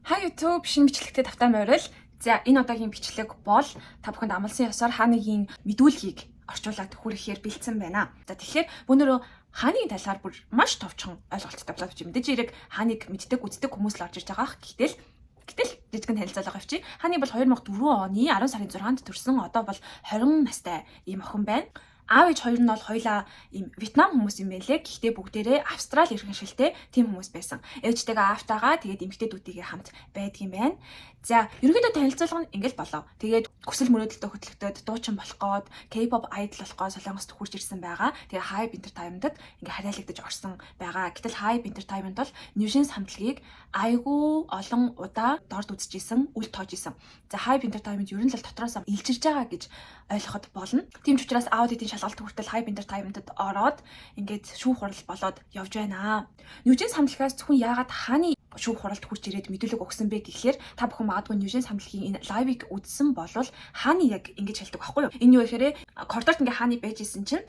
Hi YouTube шинэ бичлэгтэй тавтай морил. За энэ удаагийн бичлэг бол та бүхэнд амласан ёсоор Ханыгийн мэдүүлгийг орчуулад хүрэхээр бэлдсэн байна. За тэгэхээр өнөөдөр Ханыгийн талаар бүр маш товчхон ойлголттой болоод чи мэдээж хэрэг Ханыг мэддэг үздэг хүмүүс л орж ирж байгаа. Гэтэл жижигэн танилцуулга авчи. Ханы бол 2004 оны 10 сарын 6-нд төрсэн. Одоо бол 20 настай ийм охин байна. Аав ээж хоёр нь бол хоёлаа ийм Вьетнам хүмүүс юм байлээ. Гэхдээ бүгдээрээ Австрали иргэншилтэй тийм хүмүүс байсан. Ээжтэйгээ аавтайгаа тэгээд эмэгтэйдүүдтэйгээ хамт байдгийм байна. За, ерөнхийдөө танилцуулга нь ингээл болоо. Тэгээд хүсэл мөрөөдөлтөд хөтлөгдөд дуучин болох гээд K-pop idol болох гээд Солонгост хурж ирсэн байгаа. Тэгээд Hype Entertainment-д ингээ харьяалагдаж орсон байгаа. Гэтэл Hype Entertainment бол Newjeans хамтлагийг айгүй олон удаа дорд үзчихсэн, үл тоож исэн. За, Hype Entertainment ер нь л дотроос илжирж байгаа гэж ойлгоход болно. Тийм ч учраас аудитын шалгалт хүртэл Hype Entertainment-д ороод ингээд шүүх хурал болоод явж байна. Newjeans хамтлагаас зөвхөн яагаад Ханы шүүх хуралд хурж ирээд мэдүүлэг өгсөн бэ гэхлээр та бүхэн магадгүй Newjeans хамтлагийн энэ лайвыг үзсэн болвол Ханы яг ингэж хэлдэг байхгүй юу? Энэ юу гэхээр коридорт ингээ Ханы байж исэн чинь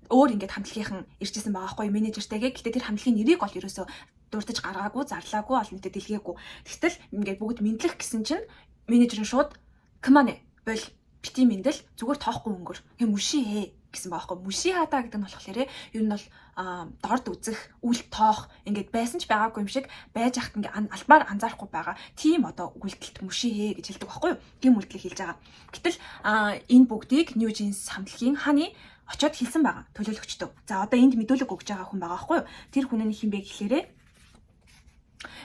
өөр ингээд хамтлагийнхан иржсэн байгаа байхгүй юу? Менежертэйгээ. Гэтэ тэр хамтлагийн нэрийг бол ерөөсөө дурдж гаргаагүй, зарлаагүй, олон нийтэд дэлгээгүй. Тэгтэл ингээд бүгд мэдлэх гэсэн чинь менежер нь шууд "Камане бол бити мэндэл зүгээр тоохгүй өнгөр. Хэм мүшээ" гэсэн байгаа байхгүй. Мүшээ хадаа гэдэг нь болохоор ер нь бол дорд үзэх, үл тоох ингээд байсан ч байгаагүй юм шиг байж ахт ингээ албаар анзаарахгүй байгаа. Тийм одоо үйлдэлт мүшээ гэж хэлдэг байхгүй юу? Тийм үйлдэлийг хийж байгаа. Гэтэл энэ бүгдийг Newjeans хамтлагийн Ханы очиод хэлсэн байгаа төлөөлөгчдөө. За одоо энд мэдүүлэг өгж байгаа хүн байгаа байхгүй юу? Тэр хүн нь хин бэ гэхлээрээ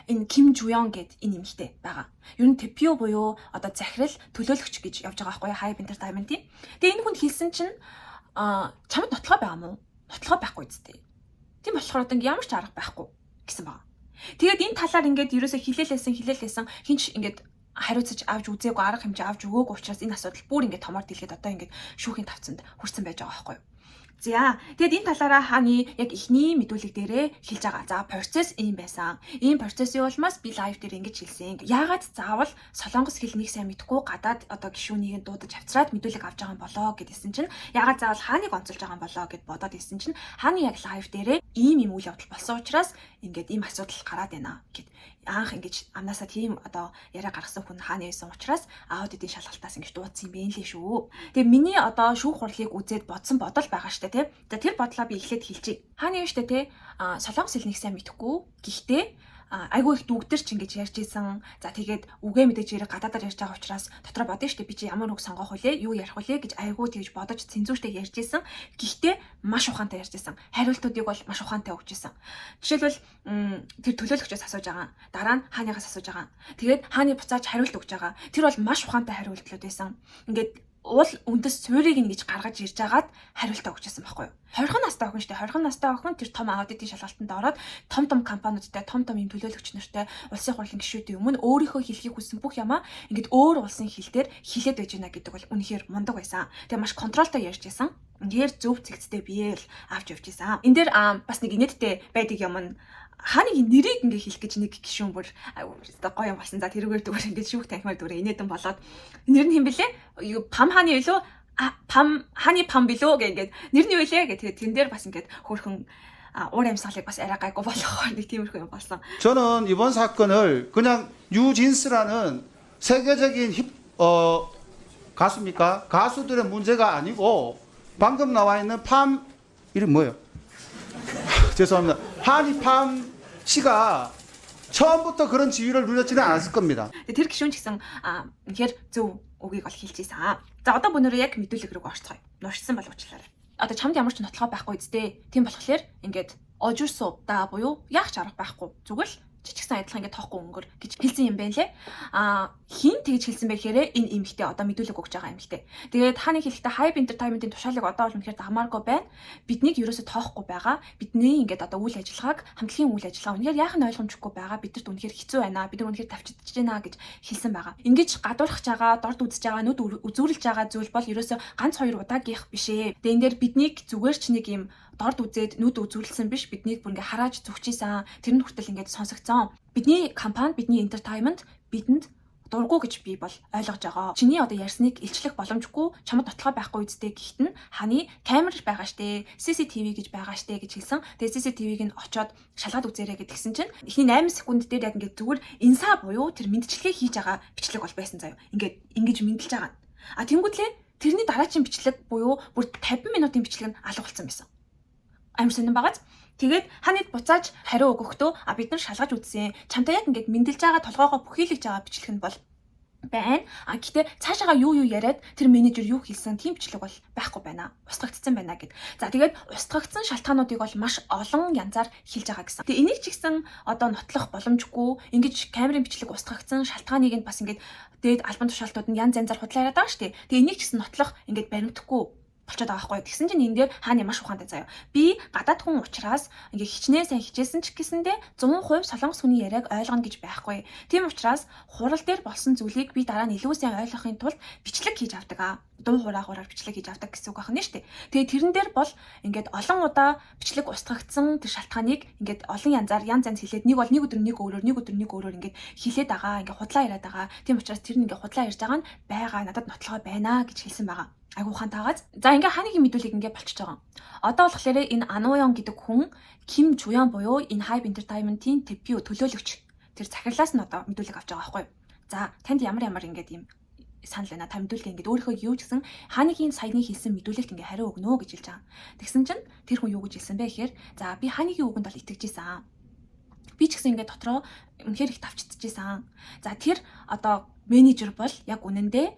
энэ Ким Жуён гэд энэ эмэгтэй байгаа. Ер нь Тэпио буюу одоо захирал төлөөлөгч гэж явж байгаа байхгүй юу? Hype Entertainment-ийн. Тэгээ энэ хүнд хэлсэн чинь чамд нотлогоо байгаа мó? Нотлогоо байхгүй зү. Тийм болохоор одоо ямар ч арга байхгүй гэсэн байна. Тэгээд энэ талаар ингээд ерөөсө хилээлсэн хинч ингээд хариуцаж авч үзээгүй арга хэмжээ авч өгөөгүй учраас энэ асуудал бүр ингээд томоор дэлгээд одоо ингээд шүүхийн тавцанд хүрсэн байж байгаа байхгүй юу? За тэгээд энэ талаараа Ханы яг ихний мэдүүлэг дээрээ хэлж байгаа. За процесс ийм байсан. Ийм процессын улмаас би лайв дээр ингэж хэлсэн. Яагаад заавал солонгос хэлнийг сайн мэдгүй гадаад одоо гишүүнийг дуудаж авчраад мэдүүлэг авч байгаа юм болоо гэдсэн чинь яагаад заавал Ханыг онцолж байгаа юм болоо гэд бодоод ирсэн чинь Ханы яг лайв дээрээ ийм үйл явдал болсон учраас ингээд ийм асуудал гараад байна гэд анх ингэж амнасаа тийм одоо яриа гаргасан хүн Ханы байсан учраас аудитын шалгалтаас ингэж дуудсан юм бэ лээ шүү. Тэгээ миний одоо шүүх хурлыг үзээд бодсон бодол байгаа штэ тий. За тэр бодлоо би эхлээд хэлчихье. Ханы юм штэ тий. Солонгос хэлнийг сайн мэдэхгүй. Гэхдээ айгүй их дүүгдэр ч ингэж ярьж исэн. За тэгээд үгээ мэдээж хэрэг гадаадаар ярьж байгаа учраас дотроо бодно штэ би чи ямар үг сонгох вүлээ, юу ярих вүлээ гэж айгүй тэгж бодож цензуртэй ярьж исэн. Гэхдээ маш ухаантай ярьж исэн. Хариултуудыг бол маш ухаантай өгч исэн. Жишээлбэл тэр төлөөлөгчөөс асууж байгаа. Дараа нь Ханигаас асууж байгаа. Тэгээд Ханы буцааж хариулт өгч байгаа. Тэр бол маш ухаантай хариултлууд байсан. Ингээд уул үндэс суурийг ингэж гаргаж ирж агаад хариултаа өгчээсэн байхгүй юу? 20 настай охин штэ 20 настай охин тэр том аудитын шалгалтанд ороод том компаниудтай том юм төлөөлөгч нартай улсын хурлын гишүүдийн өмнө өөрийнхөө хэлхийг хүссэн бүх ямаа ингэж өөр улсын хэлээр хэлээд байж гэнэ гэдэг бол үнэхээр мундаг байсан. Тэгээ маш контролтой ярьж байсан. Ингээр зөв зэгцтэй биеэл авч явж исэн. Энд дээр бас нэг инээдтэй байдаг юм нь Ханыгийн нэрийг ингээ хэлэх гэж нэг гишүүн бүр гоё юм болсон. За тэрүүгээр зүгээр ингээ шүүх танхимаар зүгээр инээдэн болоод нэр нь хэм бэлээ? Пам Ханы билүү? Ханы Пам билүү гэнгээд нэр нь юу вэ гэх тэгээд тэн дээр бас ингээд хөөрхөн уур амьсгалыг бас арай гайгүй болгохоор нэг тиймэрхүү юм болсон. 저는 이번 사건을 그냥 뉴진스라는 세계적인 가수입니까? 가수들의 문제가 아니고 방금 나와 있는 팜 이름 뭐예요? 죄송합니다. 하니 팜 씨가 처음부터 그런 지위를 누렸지는 않았을 겁니다. Тэр гишүүн ч гэсэн үнэхээр зөв үгийг бол хэлж ийсэн. За одоо өнөөдөр яг мэдүүлэг рүү орцгоё. Нуушсан бол уучлаарай. Одоо чамд ямар ч нотлогоо байхгүй үстэй. Тийм болохоор ингээд 어줄수 없다 буюу яах ч арга байхгүй. Зүгээр л жижигсэн адилхан ингээд тоохгүй өнгөр гэж хэлсэн юм байна лээ. Хин тэгж хэлсэн бэ гэхээр энэ эмэгтэй одоо мэдүүлэг өгч байгаа эмэгтэй. Тэгээд Ханы хэлэхдээ Hype Entertainment-ийн тушаалыг одоо бол үнэхээр дагмааргүй байна. Биднийг ерөөсө тоохгүй байгаа. Бидний ингээд одоо үйл ажиллагааг хамтлагийн үйл ажиллагаа үнэхээр яах нь ойлгомжгүй байгаа. Бидэрт үнэхээр хэцүү байна. Бид нар үнэхээр тавчиж байна гэж хэлсэн байгаа. Ингэж гадуурхаж байгаа, дорд үзэж байгаа, нүд үзүүрлж байгаа зүйл бол ерөөсө ганц хоёр удаагийнх биш ээ. Тэгээд энэ дээр биднийг зүгээр ч нэг юм дорд үзээд нүд үзүүлсэн биш биднийг бүр ингээ харааж зүгчээсэн. Тэр нь хүртэл ингээд сонсогдсон. Бидний компани, бидний entertainment бидэнд дурггүй гэж би бол ойлгож байгаа. Чиний одоо ярьсныг илчлэх боломжгүй чамд нотлохоо байхгүй үсттэй гэхдээ нь ханы камер байгаа штэ, CCTV гэж байгаа штэ гэж хэлсэн. Тэгээ CCTV-г нь очоод шалгаад үзээрэй гэдгсэн чинь эхний 8 секунд дээр яг ингээд зүгээр инсаа буюу тэр мэдчилгээ хийж байгаа бичлэг бол байсан заяа. Ингээд ингэж мэдлж байгаа. А тэнгуүтлээ тэрний дараачийн бичлэг буюу бүр 50 минутын бичлэг нь алга болсон байсан. Амар сонирн багаз. Тэгээд ханад буцааж хариу өгөхдөө бид нар шалгаж үзсэн. Чамтай яг ингээд мэдлж байгаа толгоогоо бүхийлгэж байгаа бичлэг нь бол байна. Гэхдээ цаашаага юу яриад тэр менежер юу хэлсэн тийм бичлэг бол байхгүй байна. Устгагдсан байна гэд. За тэгээд устгагдсан шалтгаануудыг бол маш олон янзаар хэлж байгаа гэсэн. Тэгээ энийг ч гэсэн одоо нотлох боломжгүй. Ингэж камерын бичлэг устгагдсан шалтгааныг нь бас ингээд дээд албан тушаалтууд нь янз янзаар худлаа яриад байгаа шүү дээ. Тэгээ энийг ч гэсэн нотлох ингээд баримтгүй болчиход байгаа байхгүй. Тэгсэн чинь энэ дээр хааны маш ухаантай заяа. Би гадаад хүн учраас ингээ хичнээн сайн хичээсэн ч гэсэндээ 100% солонгос хүний яриаг ойлгоно гэж байхгүй. Тийм учраас хурал дээр болсон зүйлийг би дараа нь илүү сайн ойлгохын тулд бичлэг хийж авдаг. Дуу хураагаараар бичлэг хийж авдаг гэсэн үг байна шүү дээ. Тэгээ тэрэн дээр бол ингээд олон удаа бичлэг устгагдсан тэр шалтгааныг ингээд олон янзаар янз хэлээд нэг бол нэг өдөр нэг өөрөөр ингээд хэлээд байгаа. Ингээд худлаа яриад байгаа. Тийм учраас тэр нь ингээд худлаа ярьж байгаа нь байгаа надад нотлогоо байна гэж хэлсэн байгаа. Айгу ухаантайгаас. За ингээ ханыгийн мэдүүлгийг ингээ болчихж байгаа. Одоо болохоор энэ Ануян гэдэг хүн Ким Жуян буюу энэ Hybe Entertainment-ийн дебют төлөөлөгч. Тэр захирлаас нь одоо мэдүүлэг авч байгаа байхгүй юу? За танд ямар ингээд юм санал байна. Та мэдүүлгээ ингээд өөрийнхөө юу ч гэсэн ханыгийн саяны хэлсэн мэдүүлэгт ингээ хариу өгнө гэж хэлж байгаа. Тэгсэн чинь тэр хүн юу гэж хэлсэн бэ гэхээр за би ханыгийн үгэнд бол итгэжсэн. Би ч гэсэн ингээ дотроо үнэхээр их тавчдчихсан. За тэр одоо менежер бол яг үнэндээ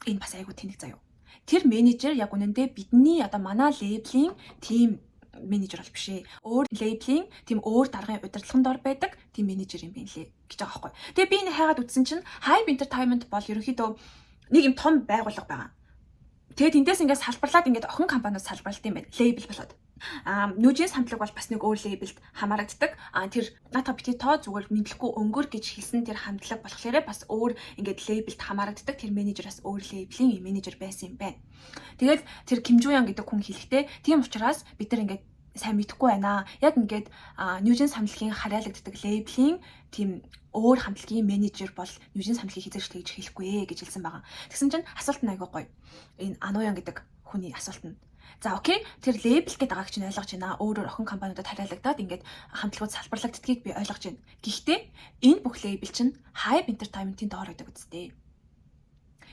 энэ бас айгу тэнэг заяа. Тэр менежер яг үнэндээ бидний одоо манай лейблийн тим менежер бол биш ээ. Өөр лейблийн тим өөр даргын удирдлагын дор байдаг тим менежер юм байна лээ гэж байгаа байхгүй. Тэгээ би энэ хайгаад үзсэн чинь Hybe Entertainment бол ерөнхийдөө нэг юм том байгууллага байгаа. Тэгээ тэндээс ингээд салбарлаад ингээд охин компаниуд салбарлалт юм байна. Лейбл болоод. Нүжийн самтлаг бол бас нэг өөр лейблд хамаарагддаг. Тэр наата бити тоо зүгээр мэдлэхгүй өнгөр гэж хэлсэн тэр хамтлаг болохоор бас өөр ингээд лейблд хамаарагддаг. Тэр менежераас өөр лейблийн менежер байсан юм байна. Тэгээд тэр Ким Жуян гэдэг хүн хэлэхдээ тийм учраас бид нар ингээд сайн мэдэхгүй байна. Яг ингээд Нүжийн самтлагийн харьяалагддаг лейблийн тийм өөр хамтлагийн менежер бол Нүжийн самтлагийг хязгаарчлах гэж хэлэхгүй гэж хэлсэн байгаа. Тэгсэн чинь асуулт нь айгүй гоё. Энэ Ануян гэдэг хүний асуулт нь за окей тэр лейбл гэдэг агааг чинь ойлгож байна. Өөрөөр охин компаниудад харьяалагдаад ингээд хамтлагууд салбарлагддгийг би ойлгож байна. Гэхдээ энэ бүх лейбл чинь Hybe Entertainment-ийн доор байдаг үстэй.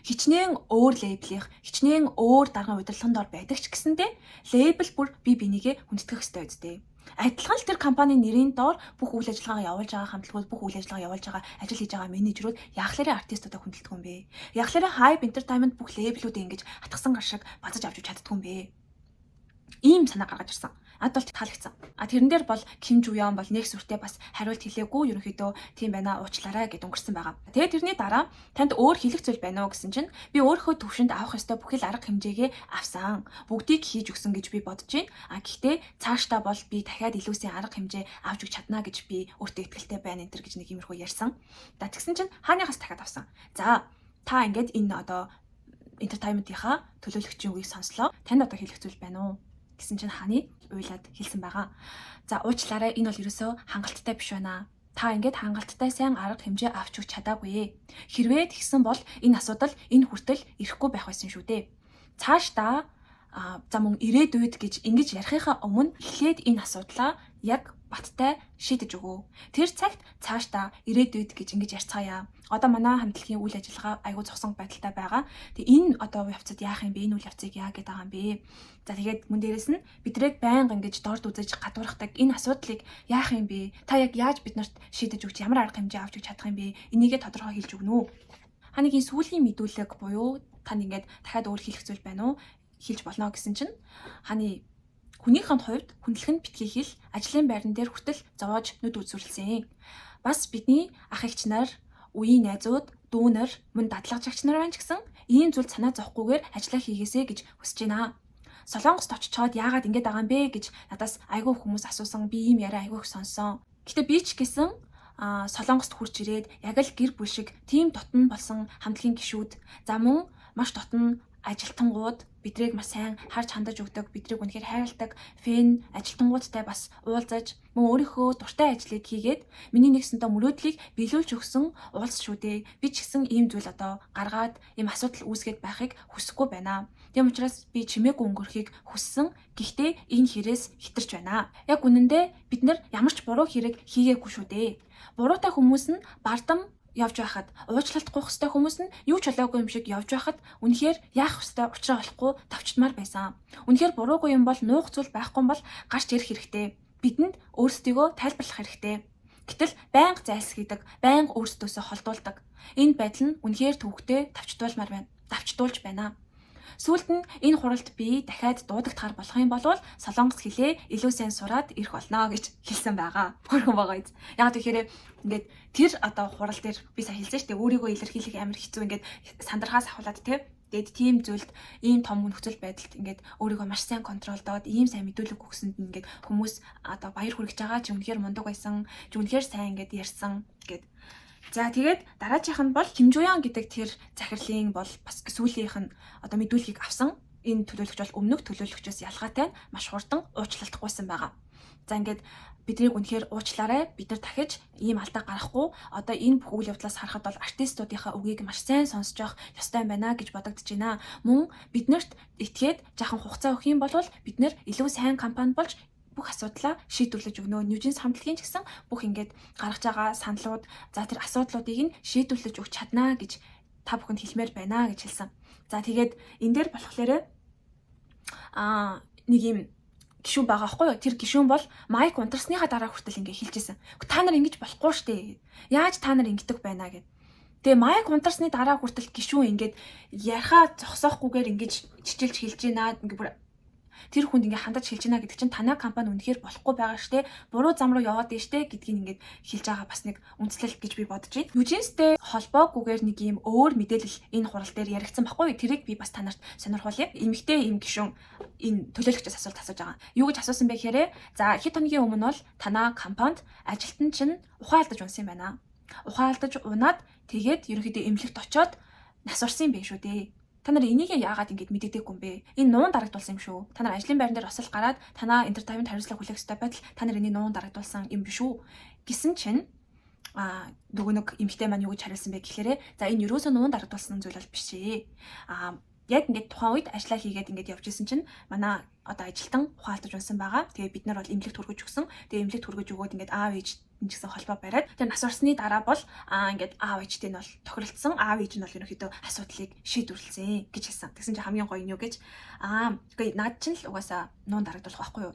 Хичнээн өөр лейблийнх, хичнээн өөр даргын удирдлагын доор байдаг ч гэсэндээ лейбл бүр бие бинийгээ хүндэтгэх ёстой үстэй. Адилхан л тэр компани нэрийн доор бүх үйл ажиллагаа явуулж байгаа хамтлагууд, бүх үйл ажиллагаа явуулж байгаа, ажил хийж байгаа менежерүүд яахлаараа артистуудаа хүндэлдэг юм бэ? Яахлаараа Hybe Entertainment бүх лейблүүдээ ингэж хатгсан гар шиг базаж авч чаддгүй юм бэ? Ийм санаа гаргаж ирсэн. Ад бол таалагдсан. Тэрэн дээр бол Ким Жуян бол нэг сүртэй бас хариулт хэлээгүй ерөнхийдөө тийм байна уучлаарай гэд өнгөрсөн байгаа. Тэгээ тэрний дараа танд өөр хэлэх зүйл байна уу гэсэн чинь би өөрийнхөө төвшөнд авах ёстой бүхэл арга хэмжээгээ авсан. Бүгдийг хийж өгсөн гэж би бодож байна. Гэхдээ цаашдаа бол би дахиад илүү сайн арга хэмжээ авч өгч чадна гэж би өөртөө итгэлтэй байна энэ төр гэж нэг иймэрхүү ярьсан. Тэгсэн чинь хааныхаас дахиад авсан. За та ингээд энэ одоо entertainment-ийнхаа төлөөлөгчийн үгийг сонслоо. Танд одоо хэлэх зүйл байна уу? Гэсэн чинь хааны уйлаад хэлсэн байгаа. За уучлаарай энэ бол ерөөсөө хангалттай биш байна. Та ингээд хангалттай сайн арга хэмжээ авч өгч чадаагүй. Хэрвээ тэгсэн бол энэ асуудал энэ хүртэл ирэхгүй байх байсан шүү дээ. Цаашдаа за мөн ирээдүйд гэж ингэж ярихынхаа өмнө эхлээд энэ асуудлаа яг баттай шийдэж өгөө. Тэр цагт цаашдаа ирээдүйд гэж ингэж ярьцгаая. Одоо манай хамтлагийн үйл ажиллагаа айгүй зогсон байдалтай байгаа. Тэгээ энэ одоо явцад яах юм бэ? Энэ үйл явцыг яа гэдэг байгаа юм бэ? За тэгээд мөн дээрэс нь бидрэг байнга ингэж дорд үзэж гадуурхдаг энэ асуудлыг яах юм бэ? Та яг яаж биднэрт шийдэж өгч ямар арга хэмжээ авч өгч чадах юм бэ? Энийгээ тодорхой хэлж өгнө үү? Ханыгийн сүүлийн мэдүүлэг буюу тань ингээд дахиад өөр хэлэх зүйл байна уу? Хэлж болно гэсэн чинь ханы хүнийхэн хувьд хүндлэх нь битгий хэл ажлын байран дээр хүртэл зовоож нүд үзүүлсэн. Бас бидний ах эгч нар, үеийн найзууд, дүүнер, мөн дадлагжагч нар байна ч гэсэн ийм зүйл санаа зовхгүйгээр ажиллаа хийгээсэй гэж хүсэж байна. Солонгост очичоод яагаад ингэж байгаа юм бэ гэж надаас айгүй хүмүүс асуусан. Би ийм яриа айгүй их сонссон. Гэтэ би ч гэсэн Солонгост хурж ирээд яг л гэр бүл шиг тийм дотн болсон хамтлагийн гишүүд за мөн маш дотн ажилтангууд бидрийг маш сайн харж хандаж өгдөг, бидрийг үнэхээр хайрладаг фэн ажилтангуудтай бас уулзаж мөн өөрийнхөө дуртай ажлыг хийгээд миний нэгсэнтэй мөрөөдлийг биелүүлж өгсөн уулз шүү дээ. Би ч гэсэн ийм зүйл одоо гаргаад ийм асуудал үүсгээд байхыг хүсэхгүй байна. Тийм учраас би чимээгүй өнгөрөхийг хүссэн. Гэхдээ энэ хэрээс хитэрч байна. Яг үнэндээ бид нар ямар ч буруу хэрэг хийгээгүй шүү дээ. Буруутай хүмүүс нь бардам явж байхад уучлалт гуйх хэвээр хүмүүс нь юу ч болоогүй юм шиг явж байхад үнэхээр яах хэвээр учраа олохгүй тавчдмаар байсан. Үнэхээр буруугүй юм бол нуух зүйл байхгүй бол гарч ирэх хэрэгтэй. Бидэнд өөрсдийгөө тайлбарлах хэрэгтэй. Гэтэл байнга зайлсхийдэг, байнга өөрсдөөсөө холдуулдаг. Энэ байдал нь үнэхээр төвөгтэй тавчдуулж байна. Сүүлд нь энэ хуралд би дахиад дуудагдахаар болох юм бол солонгос хэлээ илүү сайн сураад ирэх болно гэж хэлсэн байгаа. Хөрхөн байгаа биз. Яг тэгэхээр ингээд тэр одоо хурал дээр би сая хэлсэн шүү дээ. Өөрийгөө илэрхийлэх амар хэцүү ингээд сандрахаас ахуулаад тэгээд тийм зүйлд ийм том нөхцөл байдалд ингээд өөрийгөө маш сайн контролдоод ийм сайн мэдүүлэг өгсөнд ингээд хүмүүс одоо баяр хүргэж байгаа чи үнэхээр мундаг байсан, чи үнэхээр сайн ингээд ярьсан гэд. За тэгээд дараагийнх нь бол Ким Жуян гэдэг тэр захирлын бол бас сүүлийнх нь одоо мэдүүлгийг авсан. Энэ төлөөлөгч бол өмнөх төлөөлөгчөөс ялгаатай маш хурдан уучлалт гуйсан байгаа. За ингээд биднийг үнэхээр уучлаарай. Бид нар дахиж ийм алдаа гарахгүй. Одоо энэ бүх үйл явдлаас харахад бол артистуудынхаа үгийг маш сайн сонсож явах ёстой юм байна гэж бодогдож байна. Мөн биднэрт итгээд жаахан хугацаа өгөх юм бол бид нэр илүү сайн компани болж бүх асуудлаа шийдвэрлэж өгнө. Ньюжинс хамтлагийн ч гэсэн бүх ингээд гаргаж байгаа саналууд за тэр асуудлуудыг нь шийдвэрлэж өгч чаднаа гэж та бүхэнд хэлмээр байна гэж хэлсэн. За тэгээд энэ дээр болохоор нэг юм гишүүн байгаа байхгүй юу? Тэр гишүүн бол майк унтарсныхаа дараа хүртэл ингээд хэлжсэн. Та нар ингэж болохгүй штэ. Яаж та нар ингэдэг байна гэд. Тэгээ майк унтарсны дараа хүртэл гишүүн ингээд ярихаа зогсоохгүйгээр ингэж чичилж хэлж байна. Ингээд тэр хүнд ингээ хандаж хэлж байна гэдэг чинь танай компани үнэхээр болохгүй байгаа штэ. Буруу зам руу яваад байна штэ гэдгийг ингээд хэлж байгаа бас нэг үндэслэл гэж би бодож байна. Ньюжинстэй холбоогүйгээр нэг юм өөр мэдээлэл энэ хурал дээр яригдсан баггүй. Тэрийг би бас танарт сонирхуулъя. Эмэгтэй юм гишүүн энэ төлөөлөгчөөс асуулт асууж байгаа. Юу гэж асуусан бэ гэхээр за хэд хоногийн өмнө бол танай компанид ажилтан чинь ухаан алдаж унсан юм байна. Ухаан алдаж унаад тэгээд ерөнхийдөө эмнэлэгт очоод нас орсон юм байна шүү дээ. Та нар энийг яагаад ингэж мэддэггүй юм бэ? Энэ нуун дарагдуулсан юм шүү. Та нар ажлын байран дээр осол гараад танаа entertainment хариуцлага хүлээх ёстой байтал та нар энийг нуун дарагдуулсан юм биш үү? Гэсэн чинь нөгөө нэг эмэгтэй маань юу гэж хариулсан бэ гэхээр за энэ юусоо нуун дарагдуулсан зүйл бол биш ээ. Яг ингээд тухайн үед ажиллаа хийгээд ингээд явж исэн чинь манай одоо ажилтан ухаалтаж унсан байгаа. Тэгээ бид нар бол эмнэлэгт хүргэж өгсөн. Тэгээ эмнэлэгт хүргэж өгөөд ингээд аав ээж энэ гэсэн холбоо бариад тэр нас орсны дараа бол ингээд аав ээжтэй нь бол тохиролцсон. Аав ээж нь бол ерөнхийдөө асуудлыг шийдвэрлэсэн гэж хэлсэн. Тэгсэн чинь хамгийн гоё нь юу гэж үгүй наад чинь л угаасаа нуун дарагдуулах байхгүй юу?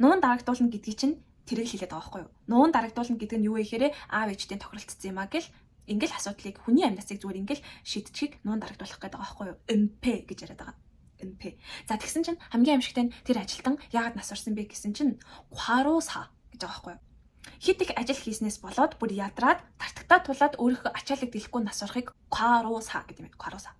Нуун дарагдуулна гэдгийг чинь тэрийг хэлээд байгаа байхгүй юу? Нуун дарагдуулна гэдэг нь юу вэ гэхээр аав ээжтэй тохиролцсон юм а гэл ингээл асуудлыг хүний амьдсыг зүгээр ингээл шийдчихийг нуун дарагдуулах гэдэг байгаа байхгүй юу? МП гэж яриад байгаа. МП. За тэгсэн чинь хамгийн аимшигтай нь тэр ажилтан яагаад нас орсон бэ гэсэн чинь Кваруса гэж байгаа байхгүй юу? Хит их ажил хийснээс болоод бүр ядраад тартагтаа тулаад өөрийнхөө ачааллыг дэлэхгүй нас орохыг Кваруса гэдэг юм. Кваруса.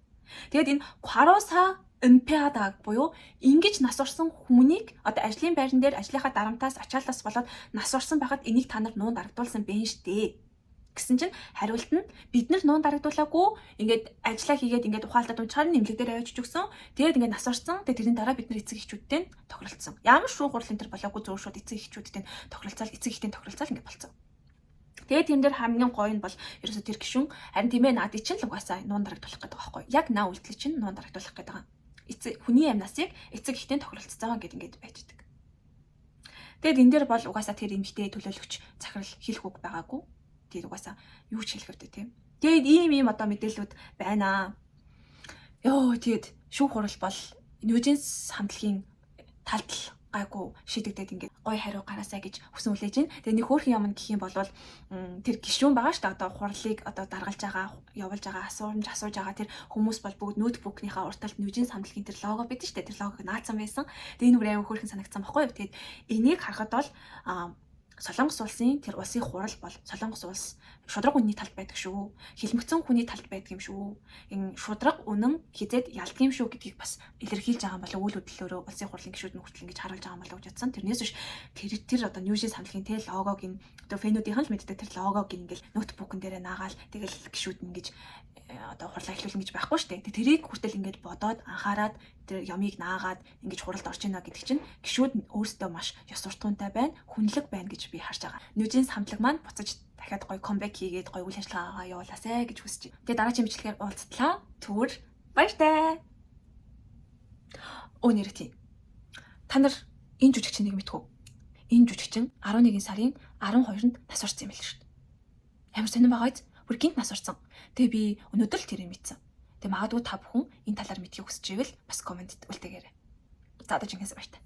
Тэгээд энэ Кваруса МПАдаг буюу ингэж нас орсон хүнийг одоо ажлын байран дээр ажлынхаа дарамтаас ачааллаас болоод нас орсон байхад энийг та нар нуун дарагдуулсан байна штэ. Гэсэн чинь хариулт нь бид нар нуун дарагдуулаагүй ингээд ажиллаа хийгээд ингээд ухаалтад унчаар нэмлэг дээр авчиж өгсөн. Тэгээд ингээд нас орсон. Тэгээд тэрний дараа бид нар эцэг эхчүүдтэй тохиролцсон. Ямар шүүх хурлын төр болоогүй зөв шууд эцэг эхчүүдтэй тохиролцоод эцэг эхтийн тохиролцоод ингээд болцсон. Тэгээд тийм дээр хамгийн гоё нь бол ерөөсө тэр гишүүн харин тийм ээ наадыг чинь л угаасаа нуун дарагдуулах гэдэг байгаа байхгүй. Яг наа үйлдэл чинь нуун дарагдуулах гэдэг байгаа. Эцэг хүний амьнасыг эцэг эхтийн тохиролцсон гэдэг ингээд байж идэг. Тэгээд энэ дээр бол угаасаа тэр эмэгтэй төлөөлөгч захирал хэлэх үг байгаагүй. Тэр угаасаа юу ч хэлэх үү тийм. Тэгээд ийм одоо мэдээллүүд байна. Тэгээд шүүх хурал бол Ньюжинс хамтлагийн талд гайгүй шийдэгдээд ингээд гой хариу гараасаа гэж хүсэн хүлээж байна. Тэгээ нэг хөөрхөн юм гэх юм бол тэр гишүүн байгаа шүү дээ. Одоо хурлыг одоо даргалж байгаа, явуулж байгаа, асууж байгаа тэр хүмүүс бол бүгд ноутбукийнхаа урталт Ньюжинс хамтлагийн тэр лого байдаг шүү дээ. Тэр логог наацсан байсан. Тэгээ энэ бүр амар хөөрхөн санагдсан баггүй юу. Тэгээд энийг харахад бол Солонгос улсын тэр улсын хурал бол Солонгос улс шудраг үнний талд байдаг шүү. Хилмигцэн хүний талд байдаг юм шүү. Энэ шудраг үнэн хизээд ялдаг юм шүү гэдгийг бас илэрхийлж байгаа юм болоо үйл хөдлөлөөрөө улсын хурлын гишүүд нь хүртэл ингэж харуулж байгаа юм болоо гэж бодсон. Тэрнээс биш тэр одоо Ньюжинс хамтлагийн тэл логог ин одоо фэнүүдийнхэн л мэддэг тэр логог ингээл ноутбукн дээрээ наагаал тэгэл гишүүд нь ингэж одоо хурлаа эхлүүлнэ гэж байхгүй шүү дээ. Тэгээ тэрийг хүртэл ингэж бодоод анхаарад тэр ямыг наагаад ингэж хуралд орж ийнэ гэдэг чинь гişүүд өөрсдөө маш ёс суртахуунтай байна, хүнлэг байна гэж би харж байгаа. Нүжинс хамтлаг маань буцаж дахиад гоё комбек хийгээд гоё үйл ажиллагаагаа явуулаасай гэж хүсэж байна. Тэгээ дараагийн бичлэгээр уулзтлаа. Түр баяртай. Өнөр тийм. Та нар энэ жүжигчнийг мэдгүй. Энэ жүжигчин 11 сарын 12-нд нас орсон юм л шүү дээ. Ямар сонирн байгаа биз? Бүр гинт нас орсон. Тэгээ би өнөөдөр л тэрийг мэдсэн. Тэгээ магадгүй та бүхэн энэ талаар мэдхийг хүсэж ивэл бас комментэд үлдээгээрэй. За одоо ч ингэсэн баяртай.